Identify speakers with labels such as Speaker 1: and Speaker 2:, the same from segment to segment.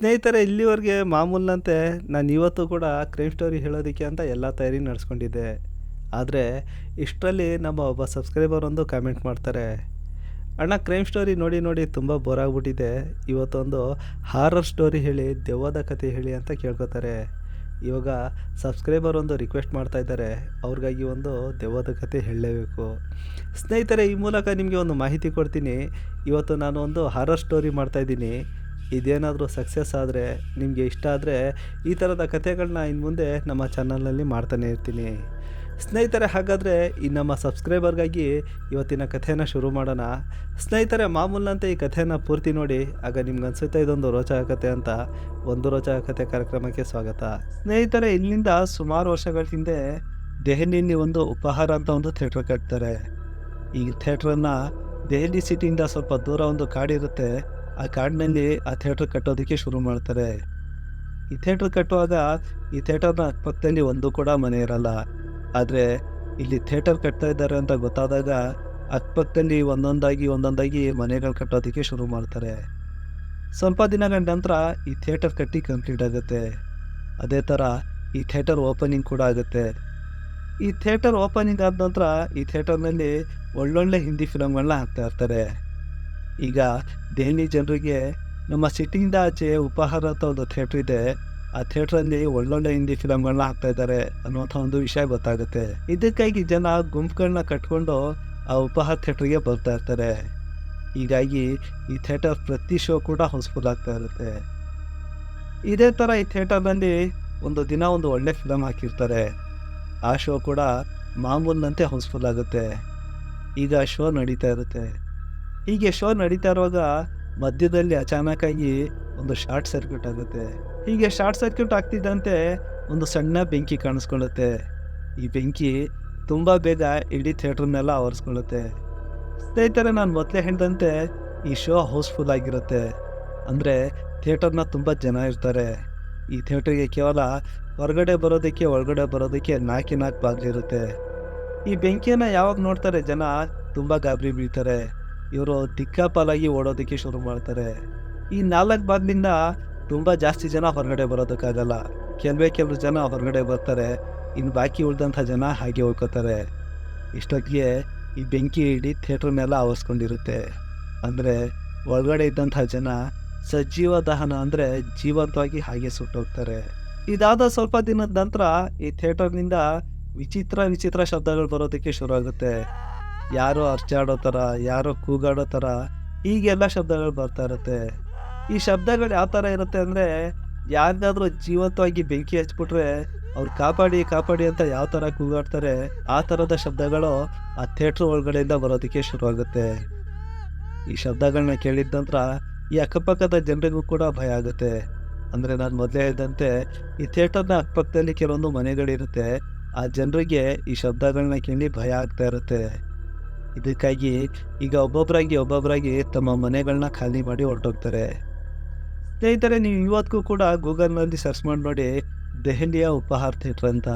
Speaker 1: ಸ್ನೇಹಿತರೆ, ಇಲ್ಲಿವರೆಗೆ ಮಾಮೂಲಿನಂತೆ ನಾನು ಇವತ್ತು ಕೂಡ ಕ್ರೈಮ್ ಸ್ಟೋರಿ ಹೇಳೋದಕ್ಕೆ ಅಂತ ಎಲ್ಲ ತಯಾರಿ ನಡೆಸ್ಕೊಂಡಿದ್ದೆ. ಆದರೆ ಇಷ್ಟರಲ್ಲಿ ನಮ್ಮ ಒಬ್ಬ ಸಬ್ಸ್ಕ್ರೈಬರ್ ಒಂದು ಕಾಮೆಂಟ್ ಮಾಡ್ತಾರೆ, ಅಣ್ಣ ಕ್ರೈಮ್ ಸ್ಟೋರಿ ನೋಡಿ ನೋಡಿ ತುಂಬ ಬೋರ್ ಆಗಿಬಿಟ್ಟಿದೆ, ಇವತ್ತೊಂದು ಹಾರರ್ ಸ್ಟೋರಿ ಹೇಳಿ, ದೆವ್ವದ ಕತೆ ಹೇಳಿ ಅಂತ ಕೇಳ್ಕೊತಾರೆ. ಇವಾಗ ಸಬ್ಸ್ಕ್ರೈಬರ್ ಒಂದು ರಿಕ್ವೆಸ್ಟ್ ಮಾಡ್ತಾ ಇದ್ದಾರೆ, ಅವ್ರಿಗಾಗಿ ಒಂದು ದೆವ್ವದ ಕತೆ ಹೇಳಲೇಬೇಕು. ಸ್ನೇಹಿತರೆ, ಈ ಮೂಲಕ ನಿಮಗೆ ಒಂದು ಮಾಹಿತಿ ಕೊಡ್ತೀನಿ. ಇವತ್ತು ನಾನು ಒಂದು ಹಾರರ್ ಸ್ಟೋರಿ ಮಾಡ್ತಾಯಿದ್ದೀನಿ. ಇದೇನಾದರೂ ಸಕ್ಸಸ್ ಆದರೆ, ನಿಮಗೆ ಇಷ್ಟ ಆದರೆ, ಈ ಥರದ ಕಥೆಗಳನ್ನ ಇನ್ನು ಮುಂದೆ ನಮ್ಮ ಚಾನಲ್ನಲ್ಲಿ ಮಾಡ್ತಾನೆ ಇರ್ತೀನಿ. ಸ್ನೇಹಿತರೆ, ಹಾಗಾದರೆ ಈ ನಮ್ಮ ಸಬ್ಸ್ಕ್ರೈಬರ್ಗಾಗಿ ಇವತ್ತಿನ ಕಥೆನ ಶುರು ಮಾಡೋಣ. ಸ್ನೇಹಿತರೆ, ಮಾಮೂಲಿನಂತೆ ಈ ಕಥೆನ ಪೂರ್ತಿ ನೋಡಿ, ಆಗ ನಿಮ್ಗೆ ಅನಿಸುತ್ತೆ ಇದೊಂದು ರೋಚಕ ಕಥೆ ಅಂತ. ಒಂದು ರೋಚಕ ಕಥೆ ಕಾರ್ಯಕ್ರಮಕ್ಕೆ ಸ್ವಾಗತ. ಸ್ನೇಹಿತರೆ, ಇಲ್ಲಿಂದ ಸುಮಾರು ವರ್ಷಗಳ ಹಿಂದೆ ದೆಹಲಿಯಲ್ಲಿ ಒಂದು ಉಪಹಾರ ಅಂತ ಒಂದು ಥಿಯೇಟ್ರ್ ಕಟ್ತಾರೆ. ಈ ಥಿಯೇಟ್ರನ್ನು ದೆಹಲಿ ಸಿಟಿಯಿಂದ ಸ್ವಲ್ಪ ದೂರ ಒಂದು ಕಾಡಿರುತ್ತೆ. ಆ ಕಾಡಿನಲ್ಲಿ ಆ ಥಿಯೇಟ್ರ್ ಕಟ್ಟೋದಕ್ಕೆ ಶುರು ಮಾಡ್ತಾರೆ. ಈ ಥಿಯೇಟ್ರ್ ಕಟ್ಟುವಾಗ ಈ ಥಿಯೇಟರ್ನ ಅಕ್ಕಪಕ್ಕದಲ್ಲಿ ಒಂದು ಕೂಡ ಮನೆ ಇರಲ್ಲ. ಆದರೆ ಇಲ್ಲಿ ಥಿಯೇಟರ್ ಕಟ್ತಾ ಇದ್ದಾರೆ ಅಂತ ಗೊತ್ತಾದಾಗ ಅಕ್ಕಪಕ್ಕದಲ್ಲಿ ಒಂದೊಂದಾಗಿ ಮನೆಗಳು ಕಟ್ಟೋದಕ್ಕೆ ಶುರು ಮಾಡ್ತಾರೆ. ಸ್ವಲ್ಪ ದಿನಗಳ ನಂತರ ಈ ಥಿಯೇಟರ್ ಕಟ್ಟಿ ಕಂಪ್ಲೀಟ್ ಆಗುತ್ತೆ. ಅದೇ ಥರ ಈ ಥಿಯೇಟರ್ ಓಪನಿಂಗ್ ಕೂಡ ಆಗುತ್ತೆ. ಈ ಥಿಯೇಟರ್ ಓಪನಿಂಗ್ ಆದ ನಂತರ ಈ ಥಿಯೇಟರ್ನಲ್ಲಿ ಒಳ್ಳೊಳ್ಳೆ ಹಿಂದಿ ಫಿಲಮ್ಗಳನ್ನ ಹಾಕ್ತಾ ಇರ್ತಾರೆ. ಈಗ ದೆಹಲಿ ಜನರಿಗೆ ನಮ್ಮ ಸಿಟಿಯಿಂದ ಆಚೆ ಉಪಹಾರ ಅಂತ ಒಂದು ಥಿಯೇಟ್ರ್ ಇದೆ, ಆ ಥಿಯೇಟ್ರಲ್ಲಿ ಒಳ್ಳೊಳ್ಳೆ ಹಿಂದಿ ಫಿಲಮ್ಗಳನ್ನ ಹಾಕ್ತಾ ಇದ್ದಾರೆ ಅನ್ನುವಂಥ ಒಂದು ವಿಷಯ ಗೊತ್ತಾಗುತ್ತೆ. ಇದಕ್ಕಾಗಿ ಜನ ಗುಂಪುಗಳನ್ನ ಕಟ್ಕೊಂಡು ಆ ಉಪಹಾರ ಥಿಯೇಟ್ರಿಗೆ ಬರ್ತಾ ಇರ್ತಾರೆ. ಹೀಗಾಗಿ ಈ ಥಿಯೇಟರ್ ಪ್ರತಿ ಶೋ ಕೂಡ ಹೌಸ್ಫುಲ್ ಆಗ್ತಾ ಇರುತ್ತೆ. ಇದೇ ಥರ ಈ ಥಿಯೇಟರ್ನಲ್ಲಿ ಒಂದು ದಿನ ಒಂದು ಒಳ್ಳೆ ಫಿಲಮ್ ಹಾಕಿರ್ತಾರೆ. ಆ ಶೋ ಕೂಡ ಮಾಮೂಲಿನಂತೆ ಹೌಸ್ಫುಲ್ ಆಗುತ್ತೆ. ಈಗ ಶೋ ನಡೀತಾ ಇರುತ್ತೆ. ಹೀಗೆ ಶೋ ನಡೀತಾ ಇರುವಾಗ ಮಧ್ಯದಲ್ಲಿ ಅಚಾನಕ್ಕಾಗಿ ಒಂದು ಶಾರ್ಟ್ ಸರ್ಕ್ಯೂಟ್ ಆಗುತ್ತೆ. ಹೀಗೆ ಶಾರ್ಟ್ ಸರ್ಕ್ಯೂಟ್ ಆಗ್ತಿದ್ದಂತೆ ಒಂದು ಸಣ್ಣ ಬೆಂಕಿ ಕಾಣಿಸ್ಕೊಳ್ಳುತ್ತೆ. ಈ ಬೆಂಕಿ ತುಂಬ ಬೇಗ ಇಡೀ ಥಿಯೇಟ್ರನ್ನೆಲ್ಲ ಆವರಿಸ್ಕೊಳ್ಳುತ್ತೆ. ಸ್ನೇಹಿತರೆ, ನಾನು ಮೊದಲೇ ಹೇಳಿದಂತೆ ಈ ಶೋ ಹೌಸ್ಫುಲ್ ಆಗಿರುತ್ತೆ. ಅಂದರೆ ಥಿಯೇಟರ್ನ ತುಂಬ ಜನ ಇರ್ತಾರೆ. ಈ ಥಿಯೇಟ್ರಿಗೆ ಕೇವಲ ಹೊರಗಡೆ ಬರೋದಕ್ಕೆ ಒಳಗಡೆ ಬರೋದಕ್ಕೆ 4 ಬಾಗಿಲಿರುತ್ತೆ. ಈ ಬೆಂಕಿಯನ್ನು ಯಾವಾಗ ನೋಡ್ತಾರೆ ಜನ ತುಂಬ ಗಾಬರಿ ಬೀಳ್ತಾರೆ. ಇವರು ದಿಕ್ಕಾಪಾಲಾಗಿ ಓಡೋದಕ್ಕೆ ಶುರು ಮಾಡ್ತಾರೆ. ಈ 4 ಬಾಗಿಲಿಂದ ತುಂಬ ಜಾಸ್ತಿ ಜನ ಹೊರಗಡೆ ಬರೋದಕ್ಕಾಗಲ್ಲ. ಕೆಲವರು ಜನ ಹೊರಗಡೆ ಬರ್ತಾರೆ, ಇನ್ನು ಬಾಕಿ ಉಳಿದಂಥ ಜನ ಹಾಗೆ ಹೋಗ್ಕೋತಾರೆ. ಇಷ್ಟೊತ್ತಿಗೆ ಈ ಬೆಂಕಿ ಇಡೀ ಥಿಯೇಟ್ರನ್ನೆಲ್ಲ ಆವರಿಸ್ಕೊಂಡಿರುತ್ತೆ. ಅಂದರೆ ಒಳಗಡೆ ಇದ್ದಂಥ ಜನ ಸಜೀವ ದಹನ, ಅಂದರೆ ಜೀವಂತವಾಗಿ ಹಾಗೆ ಸುಟ್ಟೋಗ್ತಾರೆ. ಇದಾದ ಸ್ವಲ್ಪ ದಿನದ ನಂತರ ಈ ಥಿಯೇಟರ್ನಿಂದ ವಿಚಿತ್ರ ಶಬ್ದಗಳು ಬರೋದಕ್ಕೆ ಶುರು ಆಗುತ್ತೆ. ಯಾರೋ ಅರ್ಚಾಡೋ ಥರ, ಯಾರೋ ಕೂಗಾಡೋ ಥರ, ಹೀಗೆಲ್ಲ ಶಬ್ದಗಳು ಬರ್ತಾ ಇರುತ್ತೆ. ಈ ಶಬ್ದಗಳು ಯಾವ ಥರ ಇರುತ್ತೆ ಅಂದರೆ, ಯಾರಿಗಾದ್ರೂ ಜೀವಂತವಾಗಿ ಬೆಂಕಿ ಹಚ್ಬಿಟ್ರೆ ಅವ್ರು ಕಾಪಾಡಿ ಅಂತ ಯಾವ ಥರ ಕೂಗಾಡ್ತಾರೆ, ಆ ಥರದ ಶಬ್ದಗಳು ಆ ಥಿಯೇಟ್ರ್ ಒಳಗಡೆಯಿಂದ ಬರೋದಕ್ಕೆ ಶುರುವಾಗುತ್ತೆ. ಈ ಶಬ್ದಗಳನ್ನ ಕೇಳಿದ ನಂತರ ಈ ಅಕ್ಕಪಕ್ಕದ ಜನರಿಗೂ ಕೂಡ ಭಯ ಆಗುತ್ತೆ. ಅಂದರೆ ನಾನು ಮೊದಲೇ ಹೇಳಿದಂತೆ ಈ ಥಿಯೇಟರ್ನ ಅಕ್ಕಪಕ್ಕದಲ್ಲಿ ಕೆಲವೊಂದು ಮನೆಗಳಿರುತ್ತೆ. ಆ ಜನರಿಗೆ ಈ ಶಬ್ದಗಳನ್ನ ಕೇಳಿ ಭಯ ಆಗ್ತಾ ಇರುತ್ತೆ. ಇದಕ್ಕಾಗಿ ಈಗ ಒಬ್ಬೊಬ್ಬರಾಗಿ ತಮ್ಮ ಮನೆಗಳನ್ನ ಖಾಲಿ ಮಾಡಿ ಹೊರಟೋಗ್ತಾರೆ. ಸ್ನೇಹಿತರೆ, ನೀವು ಇವತ್ತಿಗೂ ಕೂಡ ಗೂಗಲ್ನಲ್ಲಿ ಸರ್ಚ್ ಮಾಡಿ ನೋಡಿ, ದೆಹಲಿಯ ಉಪಹಾರ ಥಿಯೇಟ್ರ್ ಅಂತ.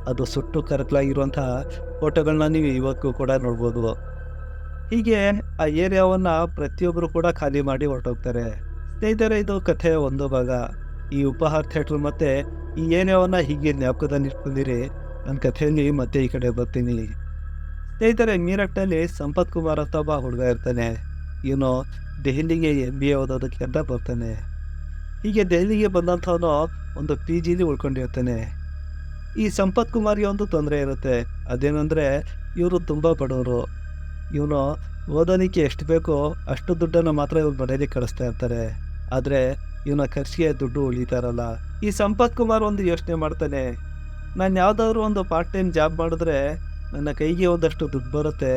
Speaker 1: ಅದು ಸುಟ್ಟು ಕರಕಲಾಗಿರುವಂಥ ಫೋಟೋಗಳನ್ನ ನೀವು ಇವತ್ತಿಗೂ ಕೂಡ ನೋಡ್ಬೋದು. ಹೀಗೆ ಆ ಏರಿಯಾವನ್ನು ಪ್ರತಿಯೊಬ್ಬರು ಕೂಡ ಖಾಲಿ ಮಾಡಿ ಹೊರಟೋಗ್ತಾರೆ. ಸ್ನೇಹಿತರೆ, ಇದು ಕಥೆಯ ಒಂದು ಭಾಗ. ಈ ಉಪಹಾರ ಥಿಯೇಟ್ರ್ ಮತ್ತು ಈ ಏರಿಯಾವನ್ನು ಹೀಗೆ ಜ್ಞಾಪಕದಲ್ಲಿ ಇಟ್ಕೊಂಡಿರಿ. ನನ್ನ ಕಥೆಯಲ್ಲಿ ಮತ್ತೆ ಈ ಕಡೆ ಬರ್ತೀನಿ. ಸ್ನೇಹಿತರೆ, ಮೀರಟ್ನಲ್ಲಿ ಸಂಪತ್ ಕುಮಾರ್ ಅಂತ ಒಬ್ಬ ಹುಡುಗ ಇರ್ತಾನೆ. ಇವನು ದೆಹಲಿಗೆ MBA ಓದೋದಕ್ಕೆ ಅಂತ ಬರ್ತಾನೆ. ಹೀಗೆ ದೆಹಲಿಗೆ ಬಂದಂಥವನು ಒಂದು PGಲಿ ಉಳ್ಕೊಂಡಿರ್ತಾನೆ. ಈ ಸಂಪತ್ ಕುಮಾರ್ಗೆ ಒಂದು ತೊಂದರೆ ಇರುತ್ತೆ. ಅದೇನೆಂದರೆ, ಇವರು ತುಂಬ ಬಡವರು. ಇವನು ಓದೋದಕ್ಕೆ ಎಷ್ಟು ಬೇಕೋ ಅಷ್ಟು ದುಡ್ಡನ್ನು ಮಾತ್ರ ಇವ್ರ ಮನೆಯಲ್ಲಿ ಕಳಿಸ್ತಾ ಇರ್ತಾರೆ. ಆದರೆ ಇವನ ಖರ್ಚಿಗೆ ದುಡ್ಡು ಉಳಿತಾ ಇರಲ್ಲ. ಈ ಸಂಪತ್ ಕುಮಾರ್ ಒಂದು ಯೋಚನೆ ಮಾಡ್ತಾನೆ, ನಾನು ಯಾವುದಾದ್ರೂ ಒಂದು ಪಾರ್ಟ್ ಟೈಮ್ ಜಾಬ್ ಮಾಡಿದ್ರೆ ನನ್ನ ಕೈಗೆ ಒಂದಷ್ಟು ದುಡ್ಡು ಬರುತ್ತೆ,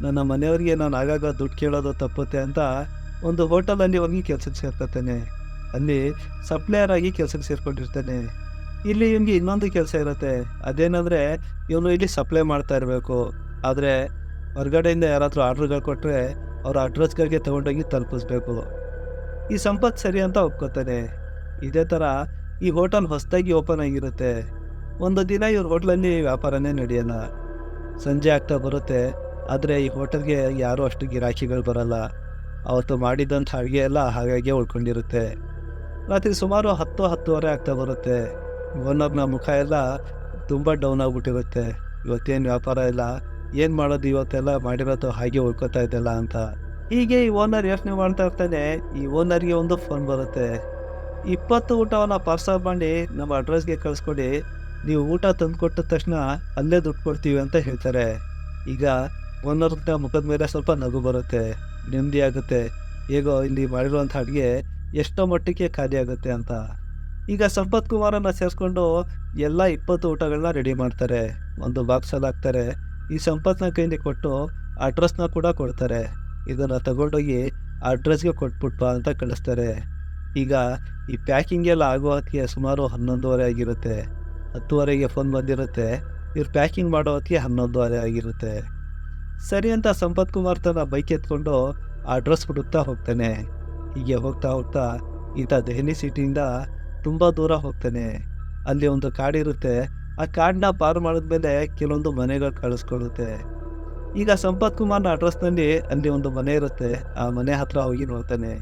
Speaker 1: ನನ್ನ ಮನೆಯವರಿಗೆ ನಾನು ಆಗಾಗ ದುಡ್ಡು ಕೇಳೋದು ತಪ್ಪುತ್ತೆ ಅಂತ ಒಂದು ಹೋಟೆಲಲ್ಲಿ ಹೋಗಿ ಕೆಲಸಕ್ಕೆ ಸೇರ್ಕೊತಾನೆ. ಅಲ್ಲಿ ಸಪ್ಲೈಯರ್ ಆಗಿ ಕೆಲಸಕ್ಕೆ ಸೇರ್ಕೊಂಡಿರ್ತಾನೆ. ಇಲ್ಲಿ ಇವನಿಗೆ ಇನ್ನೊಂದು ಕೆಲಸ ಇರುತ್ತೆ. ಅದೇನೆಂದರೆ, ಇವನು ಇಲ್ಲಿ ಸಪ್ಲೈ ಮಾಡ್ತಾ ಇರಬೇಕು. ಆದರೆ ಹೊರಗಡೆಯಿಂದ ಯಾರಾದರೂ ಆರ್ಡ್ರ್ಗಳು ಕೊಟ್ಟರೆ ಅವ್ರ ಅಡ್ರೆಸ್ಗಳಿಗೆ ತೊಗೊಂಡೋಗಿ ತಲುಪಿಸ್ಬೇಕು. ಈ ಸಂಪತ್ ಸರಿ ಅಂತ ಒಪ್ಕೋತಾನೆ. ಇದೇ ಥರ ಈ ಹೋಟೆಲ್ ಹೊಸದಾಗಿ ಓಪನ್ ಆಗಿರುತ್ತೆ. ಒಂದು ದಿನ ಇವ್ರ ಹೋಟ್ಲಲ್ಲಿ ವ್ಯಾಪಾರನೇ ನಡೆಯಲ್ಲ. ಸಂಜೆ ಆಗ್ತಾ ಬರುತ್ತೆ. ಆದರೆ ಈ ಹೋಟೆಲ್ಗೆ ಯಾರೂ ಅಷ್ಟು ಗಿರಾಕಿಗಳು ಬರಲ್ಲ. ಅವತ್ತು ಮಾಡಿದಂಥ ಅಡುಗೆ ಎಲ್ಲ ಹಾಗಾಗಿ ಉಳ್ಕೊಂಡಿರುತ್ತೆ. ರಾತ್ರಿ ಸುಮಾರು 10-10:30 ಆಗ್ತಾ ಬರುತ್ತೆ. ಓನರ್‌ನ ಮುಖ ಎಲ್ಲ ತುಂಬ ಡೌನ್ ಆಗಿಬಿಟ್ಟಿರುತ್ತೆ. ಇವತ್ತೇನು ವ್ಯಾಪಾರ ಇಲ್ಲ, ಏನು ಮಾಡೋದು ಇವತ್ತೆಲ್ಲ ಮಾಡಿರೋದು ಹಾಗೆ ಉಳ್ಕೊತಾ ಇದ್ದಲ್ಲ ಅಂತ. ಹೀಗೆ ಈ ಓನರ್ ಯೋಚನೆ ಮಾಡ್ತಾ ಇರ್ತಾನೆ. ಈ ಓನರ್‌ಗೆ ಒಂದು ಫೋನ್ ಬರುತ್ತೆ. 20 ಊಟವನ್ನು ಪಾರ್ಸಲ್ ಮಾಡಿ ನಮ್ಮ ಅಡ್ರೆಸ್‌ಗೆ ಕಳಿಸ್ಕೊಡಿ. ನೀವು ಊಟ ತಂದುಕೊಟ್ಟ ತಕ್ಷಣ ಅಲ್ಲೇ ದುಡ್ಡು ಕೊಡ್ತೀವಿ ಅಂತ ಹೇಳ್ತಾರೆ. ಈಗ ಓನರ್‌ನ ಮುಖದ ಮೇಲೆ ಸ್ವಲ್ಪ ನಗು ಬರುತ್ತೆ. ನೆಮ್ಮದಿ ಆಗುತ್ತೆ. ಹೇಗೋ ಇಲ್ಲಿ ಮಾಡಿರುವಂಥ ಅಡುಗೆ ಎಷ್ಟೋ ಮಟ್ಟಿಗೆ ಖಾಲಿ ಆಗುತ್ತೆ ಅಂತ. ಈಗ ಸಂಪತ್ ಕುಮಾರನ್ನ ಸೇರಿಸ್ಕೊಂಡು ಎಲ್ಲ 20 ಊಟಗಳನ್ನ ರೆಡಿ ಮಾಡ್ತಾರೆ. ಒಂದು ಬಾಕ್ಸಲ್ಲಿ ಹಾಕ್ತಾರೆ. ಈ ಸಂಪತ್ನ ಕೈಲಿ ಕೊಟ್ಟು ಅಡ್ರೆಸ್ನ ಕೂಡ ಕೊಡ್ತಾರೆ. ಇದನ್ನು ತಗೊಂಡೋಗಿ ಆ ಅಡ್ರೆಸ್ಗೆ ಕೊಟ್ಬಿಟ್ಟು ಬಾ ಅಂತ ಕಳಿಸ್ತಾರೆ. ಈಗ ಈ ಪ್ಯಾಕಿಂಗ್ ಎಲ್ಲ ಆಗೋ ಹೊತ್ತಿಗೆ ಸುಮಾರು 11:30 ಆಗಿರುತ್ತೆ. 10:30ಗೆ ಫೋನ್ ಬಂದಿರುತ್ತೆ. ಇವ್ರು ಪ್ಯಾಕಿಂಗ್ ಮಾಡೋ ಹೊತ್ತಿಗೆ 11:30 ಆಗಿರುತ್ತೆ. ಸರಿ ಅಂತ ಸಂಪತ್ ಕುಮಾರ್ ತನ್ನ ಬೈಕ್ ಎತ್ಕೊಂಡು ಆ ಅಡ್ರೆಸ್ ಹುಡುಕ್ತಾ ಹೋಗ್ತಾನೆ. ಹೀಗೆ ಹೋಗ್ತಾ ಹೋಗ್ತಾ ಈತ ದೆಹಲಿ ಸಿಟಿಯಿಂದ ತುಂಬ ದೂರ ಹೋಗ್ತಾನೆ. ಅಲ್ಲಿ ಒಂದು ಕಾಡಿರುತ್ತೆ. ಆ ಕಾಡನ್ನ ಪಾರು ಮಾಡಿದ್ಮೇಲೆ ಕೆಲವೊಂದು ಮನೆಗಳು ಕಾಣಿಸ್ಕೊಳ್ಳುತ್ತೆ. ಈಗ ಸಂಪತ್ ಕುಮಾರ್ನ ಅಡ್ರೆಸ್ನಲ್ಲಿ ಅಲ್ಲಿ ಒಂದು ಮನೆ ಇರುತ್ತೆ. ಆ ಮನೆ ಹತ್ರ ಹೋಗಿ ನೋಡ್ತಾನೆ.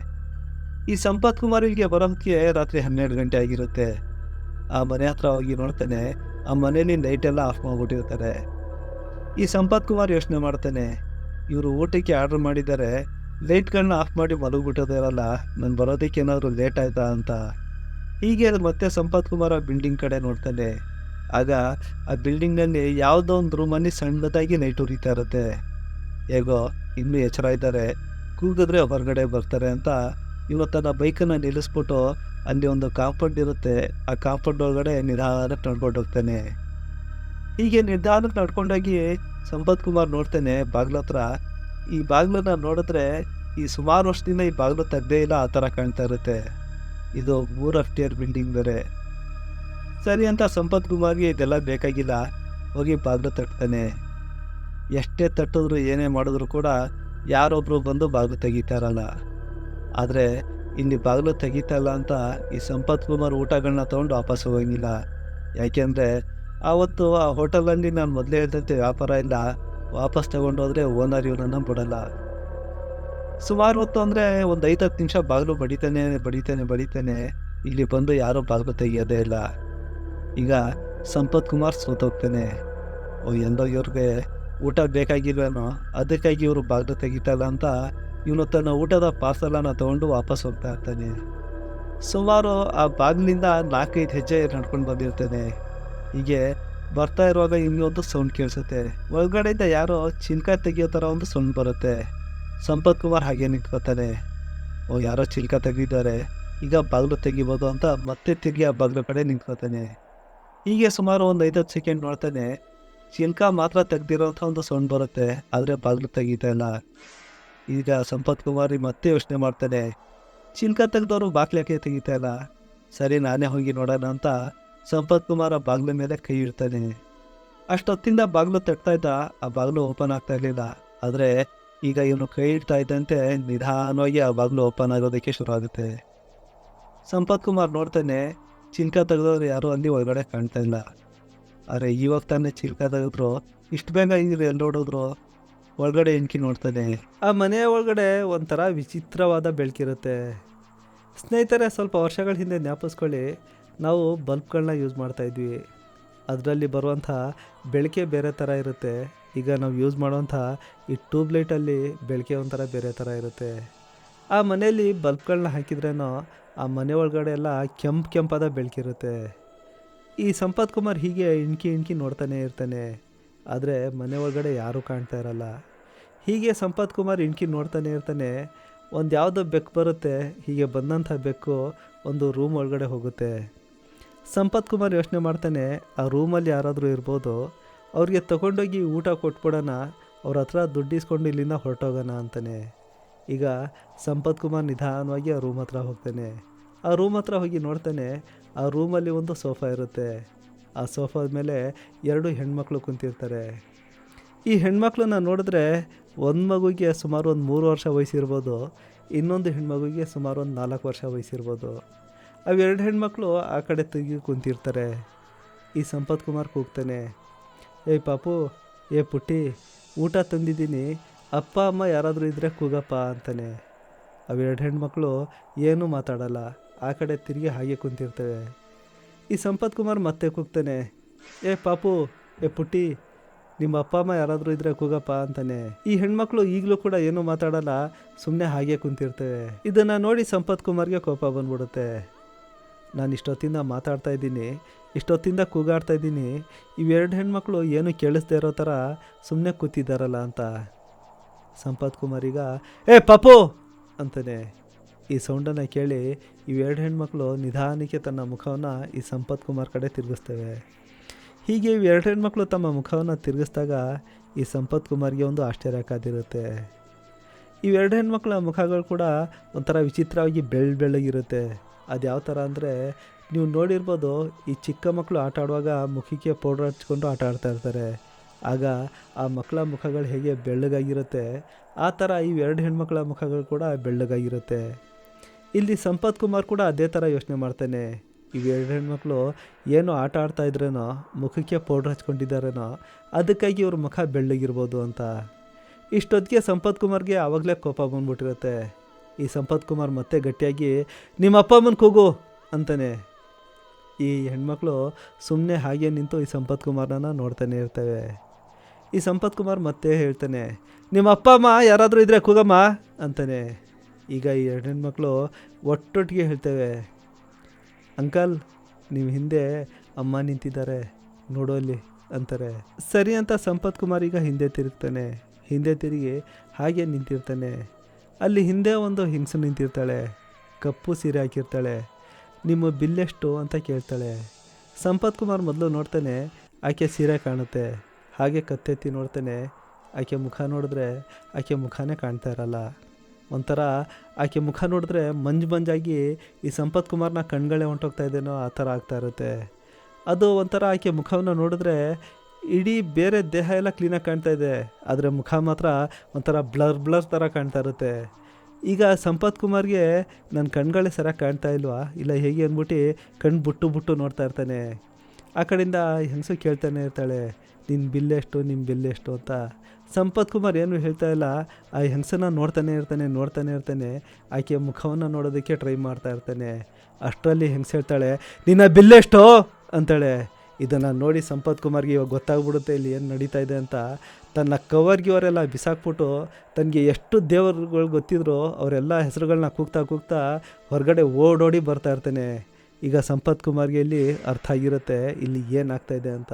Speaker 1: ಈ ಸಂಪತ್ ಕುಮಾರ್ ಇಲ್ಲಿಗೆ ಬರೋದಕ್ಕೆ ರಾತ್ರಿ 12 ಗಂಟೆ ಆಗಿರುತ್ತೆ. ಆ ಮನೆ ಹತ್ರ ಹೋಗಿ ನೋಡ್ತಾನೆ. ಆ ಮನೇಲಿ ಲೈಟೆಲ್ಲ ಆಫ್ ಮಾಡಿಬಿಟ್ಟಿರ್ತಾರೆ. ಈ ಸಂಪತ್ ಕುಮಾರ್ ಯೋಚನೆ ಮಾಡ್ತಾನೆ, ಇವರು ಊಟಕ್ಕೆ ಆರ್ಡ್ರ್ ಮಾಡಿದ್ದಾರೆ, ಲೈಟ್ಗಳನ್ನ ಆಫ್ ಮಾಡಿ ಮಲಗಿಬಿಟ್ಟಿದಾರಲ್ಲ, ನಾನು ಬರೋದಕ್ಕೆ ಏನಾದರೂ ಲೇಟ್ ಆಯಿತಾ ಅಂತ. ಹೀಗೆ ಮತ್ತೆ ಸಂಪತ್ ಕುಮಾರ್ ಆ ಬಿಲ್ಡಿಂಗ್ ಕಡೆ ನೋಡ್ತಾನೆ. ಆಗ ಆ ಬಿಲ್ಡಿಂಗ್ನಲ್ಲಿ ಯಾವುದೋ ಒಂದು ರೂಮಲ್ಲಿ ಸಣ್ಣದಾಗಿ ಲೈಟ್ ಉರಿತಾ ಇರುತ್ತೆ. ಹೇಗೋ ಇನ್ನೂ ಎಚ್ಚರ ಇದ್ದಾರೆ, ಕೂಗಿದ್ರೆ ಹೊರಗಡೆ ಬರ್ತಾರೆ ಅಂತ ಇವತ್ತು ತನ್ನ ಬೈಕನ್ನು ನಿಲ್ಲಿಸ್ಬಿಟ್ಟು ಅಲ್ಲಿ ಒಂದು ಕಾಂಪೌಂಡ್ ಇರುತ್ತೆ. ಆ ಕಾಂಪೌಂಡ್ ಒಳಗಡೆ ನಿಧಾನಕ್ಕೆ ನಡ್ಕೊಂಡು ಹೋಗ್ತಾನೆ. ಹೀಗೆ ನಿಧಾನಕ್ಕೆ ನಡ್ಕೊಂಡೋಗಿ ಸಂಪತ್ ಕುಮಾರ್ ನೋಡ್ತಾನೆ ಬಾಗ್ಲ ಹತ್ರ. ಈ ಬಾಗ್ಲನ್ನ ನೋಡಿದ್ರೆ ಈ ಸುಮಾರು ವರ್ಷದಿಂದ ಈ ಬಾಗ್ಲು ತೆಗ್ದೇ ಇಲ್ಲ, ಆ ಥರ ಕಾಣ್ತಾ ಇರುತ್ತೆ. ಇದು 3 ಅಫ್ಟಿಯರ್ ಬಿಲ್ಡಿಂಗ್ ಬೇರೆ. ಸರಿ ಅಂತ ಸಂಪತ್ ಕುಮಾರ್ಗೆ ಇದೆಲ್ಲ ಬೇಕಾಗಿಲ್ಲ. ಹೋಗಿ ಬಾಗ್ಲು ತಟ್ತಾನೆ. ಎಷ್ಟೇ ತಟ್ಟಿದ್ರು ಏನೇ ಮಾಡಿದ್ರು ಕೂಡ ಯಾರೊಬ್ಬರು ಬಂದು ಬಾಗ್ಲು ತೆಗಿತಾರಲ್ಲ. ಆದರೆ ಇಲ್ಲಿ ಬಾಗಿಲು ತೆಗಿತಾ ಇಲ್ಲ ಅಂತ ಈ ಸಂಪತ್ ಕುಮಾರ್ ಊಟಗಳನ್ನ ತೊಗೊಂಡು ವಾಪಸ್ ಹೋಗಂಗಿಲ್ಲ. ಯಾಕೆಂದರೆ ಆವತ್ತು ಆ ಹೋಟೆಲಲ್ಲಿ ನಾನು ಮೊದಲೇ ಹೇಳ್ದಂತೆ ವ್ಯಾಪಾರ ಇಲ್ಲ. ವಾಪಸ್ ತಗೊಂಡೋದ್ರೆ ಓನರ್ ಇವನನ್ನು ಬಿಡಲ್ಲ. ಸುಮಾರು ಹೊತ್ತು ಅಂದರೆ ಒಂದು 5-10 ನಿಮಿಷ ಬಾಗಿಲು ಬಡಿತಾನೆ. ಇಲ್ಲಿ ಬಂದು ಯಾರೂ ಬಾಗಿಲು ತೆಗಿಯೋದೇ ಇಲ್ಲ. ಈಗ ಸಂಪತ್ ಕುಮಾರ್ ಸೋತೋಗ್ತಾನೆ. ಎಲ್ಲೋ ಇವ್ರಿಗೆ ಊಟ ಬೇಕಾಗಿಲ್ವೇನೋ, ಅದಕ್ಕಾಗಿ ಇವರು ಬಾಗಿಲು ತೆಗಿತಾಯಿಲ್ಲ ಅಂತ ಇವನು ತನ್ನ ಊಟದ ಪಾರ್ಸಲನ್ನು ತೊಗೊಂಡು ವಾಪಸ್ ಹೋಗ್ತಾ ಇರ್ತಾನೆ. ಸುಮಾರು ಆ ಬಾಗಿಲಿಂದ 4-5 ಹೆಜ್ಜೆ ನಡ್ಕೊಂಡು ಬಂದಿರ್ತಾನೆ. ಹೀಗೆ ಬರ್ತಾ ಇರುವಾಗ ಇನ್ನೊಂದು ಸೌಂಡ್ ಕೇಳಿಸುತ್ತೆ. ಒಳಗಡೆಯಿಂದ ಯಾರೋ ಚಿಲ್ಕ ತೆಗಿಯೋ ಥರ ಒಂದು ಸೌಂಡ್ ಬರುತ್ತೆ. ಸಂಪತ್ ಕುಮಾರ್ ಹಾಗೆ ನಿಂತ್ಕೋತಾನೆ. ಯಾರೋ ಚಿಲ್ಕ ತೆಗಿದ್ದಾರೆ, ಈಗ ಬಾಗಿಲು ತೆಗಿಬೋದು ಅಂತ ಮತ್ತೆ ತಿರುಗಿ ಆ ಬಾಗಿಲು ಕಡೆ ನಿಂತ್ಕೋತಾನೆ. ಹೀಗೆ ಸುಮಾರು ಒಂದು 5-10 ಸೆಕೆಂಡ್ ನೋಡ್ತಾನೆ. ಚಿಲ್ಕ ಮಾತ್ರ ತೆಗ್ದಿರೋಂಥ ಒಂದು ಸೌಂಡ್ ಬರುತ್ತೆ, ಆದರೆ ಬಾಗಿಲು ತೆಗಿತಾ ಇಲ್ಲ. ಈಗ ಸಂಪತ್ ಕುಮಾರ್ ಮತ್ತೆ ಯೋಚನೆ ಮಾಡ್ತಾನೆ, ಚಿಲ್ಕ ತೆಗೆದವರು ಬಾಗಿಲು ಯಾಕೆ ತೆಗಿತಾ ಇಲ್ಲ, ಸರಿ ನಾನೇ ಹೋಗಿ ನೋಡೋಣ ಅಂತ ಸಂಪತ್ ಕುಮಾರ್ ಆ ಬಾಗಿಲ ಮೇಲೆ ಕೈ ಇಡ್ತಾನೆ. ಅಷ್ಟೊತ್ತಿಂದ ಬಾಗಿಲು ತಟ್ತಾ ಇದ್ದ, ಆ ಬಾಗಿಲು ಓಪನ್ ಆಗ್ತಾ ಇರಲಿಲ್ಲ. ಆದರೆ ಈಗ ಇವನು ಕೈ ಇಡ್ತಾ ಇದ್ದಂತೆ ನಿಧಾನವಾಗಿ ಆ ಬಾಗಿಲು ಓಪನ್ ಆಗೋದಕ್ಕೆ ಶುರು ಆಗುತ್ತೆ. ಸಂಪತ್ ಕುಮಾರ್ ನೋಡ್ತಾನೆ, ಚಿಲ್ಕ ತೆಗೆದವ್ರು ಯಾರೂ ಅಲ್ಲಿ ಒಳಗಡೆ ಕಾಣ್ತಾ ಇಲ್ಲ. ಆದರೆ ಇವಾಗ ತಾನೇ ಚಿಲ್ಕ ತೆಗೆದ್ರು, ಇಷ್ಟು ಬೇಗ ಇವ್ರು ಎಲ್ಲಿ ನೋಡಿದ್ರು. ಒಳಗಡೆ ಎಣ್ಕಿ ನೋಡ್ತಾನೆ. ಆ ಮನೆಯ ಒಳಗಡೆ ಒಂಥರ ವಿಚಿತ್ರವಾದ ಬೆಳಕಿರುತ್ತೆ. ಸ್ನೇಹಿತರೆ, ಸ್ವಲ್ಪ ವರ್ಷಗಳ ಹಿಂದೆ ಜ್ಞಾಪಿಸ್ಕೊಳ್ಳಿ, ನಾವು ಬಲ್ಬ್ಗಳನ್ನ ಯೂಸ್ ಮಾಡ್ತಾಯಿದ್ವಿ. ಅದರಲ್ಲಿ ಬರುವಂಥ ಬೆಳಕೆ ಬೇರೆ ಥರ ಇರುತ್ತೆ. ಈಗ ನಾವು ಯೂಸ್ ಮಾಡೋವಂಥ ಈ ಟ್ಯೂಬ್ಲೈಟಲ್ಲಿ ಬೆಳಕೆ ಒಂಥರ ಬೇರೆ ಥರ ಇರುತ್ತೆ. ಆ ಮನೆಯಲ್ಲಿ ಬಲ್ಬ್ಗಳನ್ನ ಹಾಕಿದ್ರೇನೋ ಆ ಮನೆ ಒಳಗಡೆ ಎಲ್ಲ ಕೆಂಪಾದ ಬೆಳಕಿರುತ್ತೆ. ಈ ಸಂಪತ್ ಕುಮಾರ್ ಹೀಗೆ ಇಣ್ಕಿ ನೋಡ್ತಾನೆ ಇರ್ತಾನೆ. ಆದರೆ ಮನೆ ಒಳಗಡೆ ಯಾರೂ ಕಾಣ್ತಾ ಇರಲ್ಲ. ಹೀಗೆ ಸಂಪತ್ ಕುಮಾರ್ ಇಣ್ಕಿ ನೋಡ್ತಾನೆ ಇರ್ತಾನೆ. ಒಂದು ಯಾವುದೋ ಬೆಕ್ಕು ಬರುತ್ತೆ. ಹೀಗೆ ಬಂದಂಥ ಬೆಕ್ಕು ಒಂದು ರೂಮ್ ಒಳಗಡೆ ಹೋಗುತ್ತೆ. ಸಂಪತ್ ಕುಮಾರ್ ಯೋಚನೆ ಮಾಡ್ತಾನೆ, ಆ ರೂಮಲ್ಲಿ ಯಾರಾದರೂ ಇರ್ಬೋದು, ಅವ್ರಿಗೆ ತಗೊಂಡೋಗಿ ಊಟ ಕೊಟ್ಬಿಡೋಣ, ಅವ್ರ ಹತ್ರ ದುಡ್ಡಿಸ್ಕೊಂಡು ಇಲ್ಲಿಂದ ಹೊರಟೋಗೋಣ ಅಂತಾನೆ. ಈಗ ಸಂಪತ್ ಕುಮಾರ್ ನಿಧಾನವಾಗಿ ಆ ರೂಮ್ ಹತ್ರ ಹೋಗ್ತಾನೆ. ಆ ರೂಮ್ ಹತ್ರ ಹೋಗಿ ನೋಡ್ತಾನೆ, ಆ ರೂಮಲ್ಲಿ ಒಂದು ಸೋಫಾ ಇರುತ್ತೆ. ಆ ಸೋಫಾದ ಮೇಲೆ 2 ಹೆಣ್ಮಕ್ಳು ಕುಂತಿರ್ತಾರೆ. ಈ ಹೆಣ್ಮಕ್ಳನ್ನ ನೋಡಿದ್ರೆ ಒಂದು ಮಗುಗೆ ಸುಮಾರು ಒಂದು 3 ವರ್ಷ ವಯಸ್ಸಿರ್ಬೋದು, ಇನ್ನೊಂದು ಹೆಣ್ಮಗುಗೆ ಸುಮಾರು ಒಂದು 4 ವರ್ಷ ವಯಸ್ಸಿರ್ಬೋದು. ಅವೆರಡು ಹೆಣ್ಮಕ್ಳು ಆ ಕಡೆ ತಿರುಗಿ ಕುಂತಿರ್ತಾರೆ. ಈ ಸಂಪತ್ ಕುಮಾರ್ ಕೂಗ್ತಾನೆ, ಏಯ್ ಪಾಪು, ಏ ಪುಟ್ಟಿ, ಊಟ ತಂದಿದ್ದೀನಿ, ಅಪ್ಪ ಅಮ್ಮ ಯಾರಾದರೂ ಇದ್ದರೆ ಕೂಗಪ್ಪ ಅಂತಾನೆ. ಅವೆರಡು ಹೆಣ್ಮಕ್ಳು ಏನೂ ಮಾತಾಡಲ್ಲ. ಆ ಕಡೆ ತಿರುಗಿ ಹಾಗೆ ಕುಂತಿರ್ತವೆ. ಈ ಸಂಪತ್ ಕುಮಾರ್ ಮತ್ತೆ ಕೂಗ್ತಾನೆ, ಏ ಪಾಪು, ಏ ಪುಟ್ಟಿ, ನಿಮ್ಮ ಅಪ್ಪ ಅಮ್ಮ ಯಾರಾದರೂ ಇದ್ರೆ ಕೂಗಪ್ಪ ಅಂತಾನೆ. ಈ ಹೆಣ್ಮಕ್ಳು ಈಗಲೂ ಕೂಡ ಏನೂ ಮಾತಾಡಲ್ಲ, ಸುಮ್ಮನೆ ಹಾಗೆ ಕುಂತಿರ್ತವೆ. ಇದನ್ನು ನೋಡಿ ಸಂಪತ್ ಕುಮಾರ್ಗೆ ಕೋಪ ಬಂದ್ಬಿಡುತ್ತೆ. ನಾನು ಇಷ್ಟೊತ್ತಿಂದ ಮಾತಾಡ್ತಾ ಇದ್ದೀನಿ, ಇಷ್ಟೊತ್ತಿಂದ ಕೂಗಾಡ್ತಾ ಇದ್ದೀನಿ, ಇವೆರಡು ಹೆಣ್ಮಕ್ಳು ಏನು ಕೇಳಿಸ್ದೇ ಇರೋ ಥರ ಸುಮ್ಮನೆ ಕೂತಿದ್ದಾರಲ್ಲ ಅಂತ. ಸಂಪತ್ ಕುಮಾರೀಗ ಏ ಪಾಪು ಅಂತಾನೆ. ಈ ಸೌಂಡನ್ನು ಕೇಳಿ ಇವೆರಡು ಹೆಣ್ಮಕ್ಳು ನಿಧಾನಕ್ಕೆ ತನ್ನ ಮುಖವನ್ನು ಈ ಸಂಪತ್ ಕುಮಾರ್ ಕಡೆ ತಿರುಗಿಸ್ತವೆ. ಹೀಗೆ ಇವೆರಡು ಹೆಣ್ಮಕ್ಳು ತಮ್ಮ ಮುಖವನ್ನು ತಿರುಗಿಸಿದಾಗ ಈ ಸಂಪತ್ ಕುಮಾರ್ಗೆ ಒಂದು ಆಶ್ಚರ್ಯ ಕಾದಿರುತ್ತೆ. ಇವೆರಡು ಹೆಣ್ಮಕ್ಳ ಮುಖಗಳು ಕೂಡ ಒಂಥರ ವಿಚಿತ್ರವಾಗಿ ಬೆಳ್ಳಗಿರುತ್ತೆ. ಅದು ಯಾವ ಥರ ಅಂದರೆ, ನೀವು ನೋಡಿರ್ಬೋದು, ಈ ಚಿಕ್ಕ ಮಕ್ಕಳು ಆಟ ಆಡುವಾಗ ಮುಖಕ್ಕೆ ಪೌಡ್ರ್ ಹಚ್ಕೊಂಡು ಆಟ ಆಡ್ತಾ ಇರ್ತಾರೆ. ಆಗ ಆ ಮಕ್ಕಳ ಮುಖಗಳು ಹೇಗೆ ಬೆಳ್ಳಗಾಗಿರುತ್ತೆ, ಆ ಥರ ಇವೆರಡು ಹೆಣ್ಮಕ್ಳ ಮುಖಗಳು ಕೂಡ ಬೆಳ್ಳಗಾಗಿರುತ್ತೆ. ಇಲ್ಲಿ ಸಂಪತ್ ಕುಮಾರ್ ಕೂಡ ಅದೇ ಥರ ಯೋಚನೆ ಮಾಡ್ತಾನೆ. ಇವೆರಡು ಹೆಣ್ಮಕ್ಳು ಏನೋ ಆಟ ಆಡ್ತಾ ಇದ್ರೇನೋ, ಮುಖಕ್ಕೆ ಪೌಡ್ರ್ ಹಚ್ಕೊಂಡಿದ್ದಾರೇನೋ, ಅದಕ್ಕಾಗಿ ಇವ್ರ ಮುಖ ಬೆಳ್ಳಗಿರ್ಬೋದು ಅಂತ. ಇಷ್ಟೊತ್ತಿಗೆ ಸಂಪತ್ ಕುಮಾರ್ಗೆ ಆವಾಗಲೇ ಕೋಪ ಬಂದ್ಬಿಟ್ಟಿರುತ್ತೆ. ಈ ಸಂಪತ್ ಕುಮಾರ್ ಮತ್ತೆ ಗಟ್ಟಿಯಾಗಿ ನಿಮ್ಮ ಅಪ್ಪ ಅಮ್ಮನ ಕೂಗು ಅಂತಾನೆ. ಈ ಹೆಣ್ಮಕ್ಳು ಸುಮ್ಮನೆ ಹಾಗೆ ನಿಂತು ಈ ಸಂಪತ್ ಕುಮಾರನ ನೋಡ್ತಾನೆ ಇರ್ತವೆ. ಈ ಸಂಪತ್ ಕುಮಾರ್ ಮತ್ತೆ ಹೇಳ್ತಾನೆ, ನಿಮ್ಮ ಅಪ್ಪ ಅಮ್ಮ ಯಾರಾದರೂ ಇದ್ದರೆ ಕೂಗಮ್ಮ ಅಂತಾನೆ. ಈಗ ಈ ಎರಡು ಹೆಣ್ಮಕ್ಳು ಒಟ್ಟೊಟ್ಟಿಗೆ ಹೇಳ್ತೇವೆ, ಅಂಕಲ್, ನೀವು ಹಿಂದೆ ಅಮ್ಮ ನಿಂತಿದ್ದಾರೆ ನೋಡು ಅಲ್ಲಿ ಅಂತಾರೆ. ಸರಿ ಅಂತ ಸಂಪತ್ ಕುಮಾರ್ ಈಗ ಹಿಂದೆ ತಿರುಗ್ತಾನೆ. ಹಿಂದೆ ತಿರುಗಿ ಹಾಗೆ ನಿಂತಿರ್ತಾನೆ. ಅಲ್ಲಿ ಹಿಂದೆ ಒಂದು ಹೆಂಗಸು ನಿಂತಿರ್ತಾಳೆ, ಕಪ್ಪು ಸೀರೆ ಹಾಕಿರ್ತಾಳೆ. ನಿಮ್ಮ ಬಿಲ್ಲೆಷ್ಟು ಅಂತ ಕೇಳ್ತಾಳೆ. ಸಂಪತ್ ಕುಮಾರ್ ಮೊದಲು ನೋಡ್ತಾನೆ, ಆಕೆ ಸೀರೆ ಕಾಣುತ್ತೆ. ಹಾಗೆ ಕತ್ತೆತ್ತಿ ನೋಡ್ತಾನೆ. ಆಕೆ ಮುಖ ನೋಡಿದ್ರೆ ಆಕೆ ಮುಖನೇ ಕಾಣ್ತಾ ಇರಲ್ಲ. ಒಂಥರ ಆಕೆ ಮುಖ ನೋಡಿದ್ರೆ ಮಂಜಾಗಿ ಈ ಸಂಪತ್ ಕುಮಾರ್ನ ಕಣ್ಗಳೇ ಹೊಂಟೋಗ್ತಾ ಇದ್ದೇನೋ ಆ ಥರ ಆಗ್ತಾ ಇರುತ್ತೆ. ಅದು ಒಂಥರ ಆಕೆ ಮುಖವನ್ನು ನೋಡಿದ್ರೆ ಇಡೀ ಬೇರೆ ದೇಹ ಎಲ್ಲ ಕ್ಲೀನಾಗಿ ಕಾಣ್ತಾ ಇದೆ, ಆದರೆ ಮುಖ ಮಾತ್ರ ಒಂಥರ ಬ್ಲರ್ ಥರ ಕಾಣ್ತಾ ಇರುತ್ತೆ. ಈಗ ಸಂಪತ್ ಕುಮಾರ್ಗೆ ನನ್ನ ಕಣ್ಗಳೇ ಸರಿಯಾಗಿ ಕಾಣ್ತಾ ಇಲ್ವಾ ಇಲ್ಲ ಹೇಗೆ ಅಂದ್ಬಿಟ್ಟು ಕಣ್ಣು ಬುಟ್ಟು ನೋಡ್ತಾ ಇರ್ತಾನೆ. ಆ ಕಡೆಯಿಂದ ಹೆಂಗಸು ಕೇಳ್ತಾನೆ ಇರ್ತಾಳೆ, ನಿನ್ನ ಬಿಲ್ಲೆಷ್ಟು ಅಂತ. ಸಂಪತ್ ಕುಮಾರ್ ಏನು ಹೇಳ್ತಾ ಇಲ್ಲ, ಆ ಹೆಂಗಸನ್ನ ನೋಡ್ತಾನೆ ಇರ್ತಾನೆ. ಆಕೆಯ ಮುಖವನ್ನು ನೋಡೋದಕ್ಕೆ ಟ್ರೈ ಮಾಡ್ತಾ ಇರ್ತಾನೆ. ಅಷ್ಟರಲ್ಲಿ ಹೆಂಗಸು ಹೇಳ್ತಾಳೆ, ನಿನ್ನ ಬಿಲ್ಲೆಷ್ಟು ಅಂತಾಳೆ. ಇದನ್ನು ನೋಡಿ ಸಂಪತ್ ಕುಮಾರ್ಗೆ ಇವಾಗ ಗೊತ್ತಾಗ್ಬಿಡುತ್ತೆ ಇಲ್ಲಿ ಏನು ನಡೀತಾ ಇದೆ ಅಂತ. ತನ್ನ ಕವರ್ಗಿವರೆಲ್ಲ ಬಿಸಾಕ್ಬಿಟ್ಟು ತನಗೆ ಎಷ್ಟು ದೇವರುಗಳು ಗೊತ್ತಿದ್ರು ಅವರೆಲ್ಲ ಹೆಸರುಗಳನ್ನ ಕೂಗ್ತಾ ಹೊರಗಡೆ ಓಡೋಡಿ ಬರ್ತಾ ಇರ್ತಾನೆ. ಈಗ ಸಂಪತ್ ಕುಮಾರ್ಗೆ ಇಲ್ಲಿ ಅರ್ಥ ಆಗಿರುತ್ತೆ ಇಲ್ಲಿ ಏನಾಗ್ತಾಯಿದೆ ಅಂತ.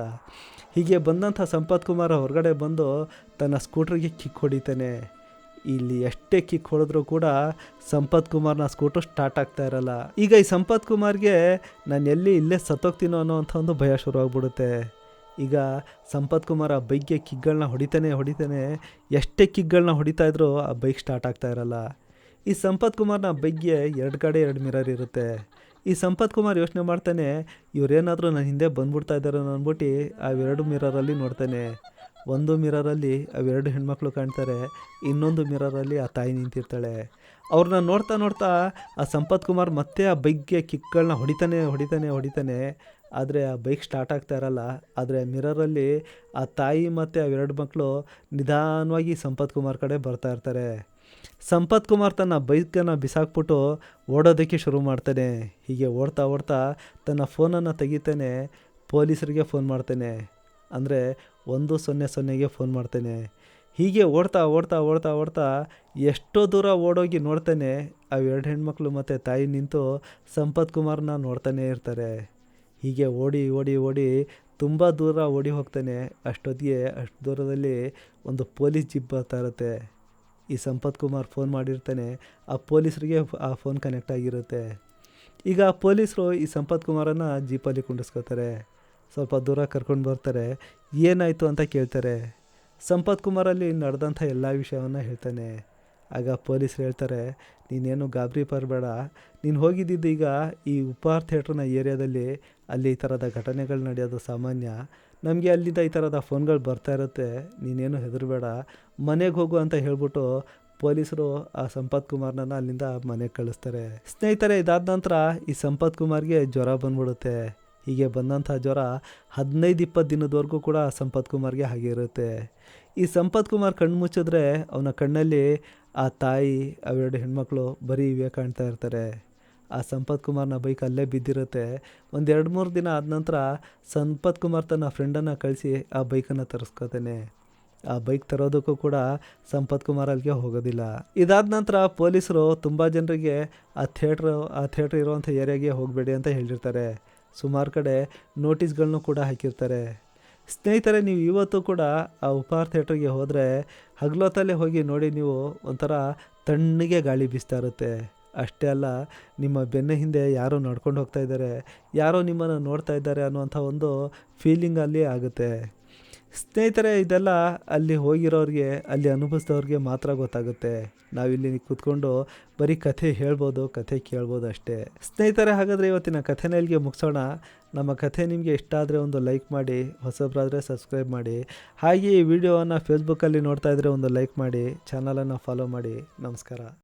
Speaker 1: ಹೀಗೆ ಬಂದಂಥ ಸಂಪತ್ ಕುಮಾರ್ ಹೊರಗಡೆ ಬಂದು ತನ್ನ ಸ್ಕೂಟ್ರಿಗೆ ಕಿಕ್ ಹೊಡಿತಾನೆ. ಇಲ್ಲಿ ಎಷ್ಟೇ ಕಿಕ್ ಹೊಡೆದ್ರೂ ಕೂಡ ಸಂಪತ್ ಕುಮಾರ್ನ ಸ್ಕೂಟ್ರ್ ಸ್ಟಾರ್ಟ್ ಆಗ್ತಾ ಇರಲ್ಲ. ಈಗ ಈ ಸಂಪತ್ ಕುಮಾರ್ಗೆ ನಾನು ಇಲ್ಲೇ ಸತ್ತೋಗ್ತೀನೋ ಅನ್ನೋವಂಥ ಒಂದು ಭಯ ಶುರುವಾಗ್ಬಿಡುತ್ತೆ. ಈಗ ಸಂಪತ್ ಕುಮಾರ್ ಆ ಬೈಕ್ಗೆ ಕಿಕ್ಗಳನ್ನ ಹೊಡಿತಾನೆ. ಎಷ್ಟೇ ಕಿಕ್ಗಳನ್ನ ಹೊಡಿತಾ ಇದ್ರೂ ಆ ಬೈಕ್ ಸ್ಟಾರ್ಟ್ ಆಗ್ತಾ ಇರಲ್ಲ. ಈ ಸಂಪತ್ ಕುಮಾರ್ನ ಬೈಕ್ಗೆ ಎರಡು ಕಡೆ 2 ಮಿರರ್ ಇರುತ್ತೆ. ಈ ಸಂಪತ್ ಕುಮಾರ್ ಯೋಚನೆ ಮಾಡ್ತಾನೆ, ಇವರೇನಾದರೂ ನನ್ನ ಹಿಂದೆ ಬಂದ್ಬಿಡ್ತಾ ಇದ್ದಾರೆ ಅಂದ್ಬಿಟ್ಟು ಆ 2 ಮಿರರಲ್ಲಿ ನೋಡ್ತಾನೆ. ಒಂದು ಮಿರರಲ್ಲಿ ಅವೆರಡು ಹೆಣ್ಮಕ್ಳು ಕಾಣ್ತಾರೆ, ಇನ್ನೊಂದು ಮಿರರಲ್ಲಿ ಆ ತಾಯಿ ನಿಂತಿರ್ತಾಳೆ. ಅವ್ರನ್ನ ನೋಡ್ತಾ ಆ ಸಂಪತ್ ಕುಮಾರ್ ಮತ್ತೆ ಆ ಬೈಕ್ಗೆ ಕಿಕ್ಗಳನ್ನ ಹೊಡಿತಾನೆ. ಆದರೆ ಆ ಬೈಕ್ ಸ್ಟಾರ್ಟ್ ಆಗ್ತಾ ಇರಲ್ಲ. ಆದರೆ ಮಿರರಲ್ಲಿ ಆ ತಾಯಿ ಮತ್ತು ಅವೆರಡು ಮಕ್ಕಳು ನಿಧಾನವಾಗಿ ಸಂಪತ್ ಕುಮಾರ್ ಕಡೆ ಬರ್ತಾ ಇರ್ತಾರೆ. ಸಂಪತ್ ಕುಮಾರ್ ತನ್ನ ಬೈಕನ್ನು ಬಿಸಾಕ್ಬಿಟ್ಟು ಓಡೋದಕ್ಕೆ ಶುರು ಮಾಡ್ತಾನೆ. ಹೀಗೆ ಓಡ್ತಾ ತನ್ನ ಫೋನನ್ನು ತೆಗಿತಾನೆ. ಪೊಲೀಸರಿಗೆ ಫೋನ್ ಮಾಡ್ತಾನೆ, ಅಂದರೆ 100ಗೆ ಫೋನ್ ಮಾಡ್ತಾನೆ. ಹೀಗೆ ಓಡ್ತಾ ಎಷ್ಟೋ ದೂರ ಓಡೋಗಿ ನೋಡ್ತಾನೆ. ಅವೆರಡು ಹೆಣ್ಮಕ್ಳು ಮತ್ತು ತಾಯಿ ನಿಂತು ಸಂಪತ್ ಕುಮಾರ್ನ ನೋಡ್ತಾನೆ ಇರ್ತಾರೆ. ಹೀಗೆ ಓಡಿ ತುಂಬ ದೂರ ಓಡಿ ಹೋಗ್ತಾನೆ. ಅಷ್ಟೊತ್ತಿಗೆ ಅಷ್ಟು ದೂರದಲ್ಲಿ ಒಂದು ಪೊಲೀಸ್ ಜೀಪ್ ಬರ್ತಾ ಇರುತ್ತೆ. ಈ ಸಂಪತ್ ಕುಮಾರ್ ಫೋನ್ ಮಾಡಿರ್ತಾನೆ. ಆ ಪೊಲೀಸರಿಗೆ ಆ ಫೋನ್ ಕನೆಕ್ಟ್ ಆಗಿರುತ್ತೆ. ಈಗ ಆ ಪೊಲೀಸರು ಈ ಸಂಪತ್ ಕುಮಾರನ್ನು ಜೀಪಲ್ಲಿ ಕುಂಡಿಸ್ಕೋತಾರೆ. ಸ್ವಲ್ಪ ದೂರ ಕರ್ಕೊಂಡು ಬರ್ತಾರೆ. ಏನಾಯಿತು ಅಂತ ಕೇಳ್ತಾರೆ. ಸಂಪತ್ ಕುಮಾರಲ್ಲಿ ನಡೆದಂಥ ಎಲ್ಲ ವಿಷಯವನ್ನು ಹೇಳ್ತಾನೆ. ಆಗ ಪೊಲೀಸರು ಹೇಳ್ತಾರೆ, ನೀನೇನು ಗಾಬರಿ ಪಡಬೇಡ, ನೀನು ಹೋಗಿದ್ದಿದ್ದು ಈಗ ಈ ಉಪಹಾರ್ ಥಿಯೇಟ್ರ್ನ ಏರಿಯಾದಲ್ಲಿ, ಅಲ್ಲಿ ಈ ಥರದ ಘಟನೆಗಳು ನಡೆಯೋದು ಸಾಮಾನ್ಯ. ನಮಗೆ ಅಲ್ಲಿಂದ ಈ ಥರದ ಫೋನ್ಗಳು ಬರ್ತಾ ಇರುತ್ತೆ, ನೀನೇನು ಹೆದರಬೇಡ, ಮನೆಗೆ ಹೋಗು ಅಂತ ಹೇಳ್ಬಿಟ್ಟು ಪೊಲೀಸರು ಆ ಸಂಪತ್ ಕುಮಾರ್ನ ಅಲ್ಲಿಂದ ಮನೆಗೆ ಕಳಿಸ್ತಾರೆ. ಸ್ನೇಹಿತರೆ, ಇದಾದ ನಂತರ ಈ ಸಂಪತ್ ಕುಮಾರ್ಗೆ ಜ್ವರ ಬಂದ್ಬಿಡುತ್ತೆ. ಹೀಗೆ ಬಂದಂಥ ಜ್ವರ 15-20 ದಿನದವರೆಗೂ ಕೂಡ ಸಂಪತ್ ಕುಮಾರ್ಗೆ ಹಾಗೆ ಇರುತ್ತೆ. ಈ ಸಂಪತ್ ಕುಮಾರ್ ಕಣ್ಣು ಮುಚ್ಚಿದ್ರೆ ಅವನ ಕಣ್ಣಲ್ಲಿ ಆ ತಾಯಿ, ಅವೆರಡು ಹೆಣ್ಮಕ್ಳು ಬರೀ ಇವೇ ಕಾಣ್ತಾ ಇರ್ತಾರೆ. ಆ ಸಂಪತ್ ಕುಮಾರ್ನ ಬೈಕ್ ಅಲ್ಲೇ ಬಿದ್ದಿರುತ್ತೆ. ಒಂದು 2-3 ದಿನ ಆದ ನಂತರ ಸಂಪತ್ ಕುಮಾರ್ ತನ್ನ ಫ್ರೆಂಡನ್ನು ಕಳಿಸಿ ಆ ಬೈಕನ್ನು ತರಿಸ್ಕೋತಾನೆ. ಆ ಬೈಕ್ ತರೋದಕ್ಕೂ ಕೂಡ ಸಂಪತ್ ಕುಮಾರ್ ಅಲ್ಲಿಗೆ ಹೋಗೋದಿಲ್ಲ. ಇದಾದ ನಂತರ ಪೊಲೀಸರು ತುಂಬ ಜನರಿಗೆ ಆ ಥಿಯೇಟ್ರ್ ಇರುವಂಥ ಏರಿಯಾಗೆ ಹೋಗಬೇಡಿ ಅಂತ ಹೇಳಿರ್ತಾರೆ. ಸುಮಾರು ಕಡೆ ನೋಟಿಸ್ಗಳನ್ನೂ ಕೂಡ ಹಾಕಿರ್ತಾರೆ. ಸ್ನೇಹಿತರೆ, ನೀವು ಇವತ್ತು ಕೂಡ ಆ ಉಪಹಾರ್ ಥಿಯೇಟ್ರಿಗೆ ಹೋದರೆ ಹಗಲೊತ್ತಲ್ಲೇ ಹೋಗಿ ನೋಡಿ, ನೀವು ಒಂಥರ ತಣ್ಣಗೆ ಗಾಳಿ ಬೀಸ್ತಾ ಇರುತ್ತೆ. ಅಷ್ಟೇ ಅಲ್ಲ, ನಿಮ್ಮ ಬೆನ್ನ ಹಿಂದೆ ಯಾರೋ ನಡ್ಕೊಂಡು ಹೋಗ್ತಾ ಇದ್ದಾರೆ, ಯಾರೋ ನಿಮ್ಮನ್ನು ನೋಡ್ತಾ ಇದ್ದಾರೆ ಅನ್ನುವಂಥ ಒಂದು ಫೀಲಿಂಗ್ ಅಲ್ಲಿ ಆಗುತ್ತೆ. ಸ್ನೇಹಿತರೆ, ಇದೆಲ್ಲ ಅಲ್ಲಿ ಹೋಗಿರೋರಿಗೆ, ಅಲ್ಲಿ ಅನುಭವಿಸಿದವ್ರಿಗೆ ಮಾತ್ರ ಗೊತ್ತಾಗುತ್ತೆ. ನಾವಿಲ್ಲಿ ಕೂತ್ಕೊಂಡು ಬರೀ ಕಥೆ ಹೇಳ್ಬೋದು, ಕಥೆ ಕೇಳ್ಬೋದು ಅಷ್ಟೇ. ಸ್ನೇಹಿತರೆ, ಹಾಗಾದರೆ ಇವತ್ತಿನ ಕಥೆನ ಇಲ್ಲಿಗೆ ಮುಗಿಸೋಣ. ನಮ್ಮ ಕಥೆ ನಿಮಗೆ ಇಷ್ಟ ಆದರೆ ಒಂದು ಲೈಕ್ ಮಾಡಿ, ಹೊಸಬರಾದರೆ ಸಬ್ಸ್ಕ್ರೈಬ್ ಮಾಡಿ. ಹಾಗೆ ಈ ವಿಡಿಯೋವನ್ನು ಫೇಸ್ಬುಕ್ಕಲ್ಲಿ ನೋಡ್ತಾ ಇದ್ದರೆ ಒಂದು ಲೈಕ್ ಮಾಡಿ, ಚಾನಲನ್ನು ಫಾಲೋ ಮಾಡಿ. ನಮಸ್ಕಾರ.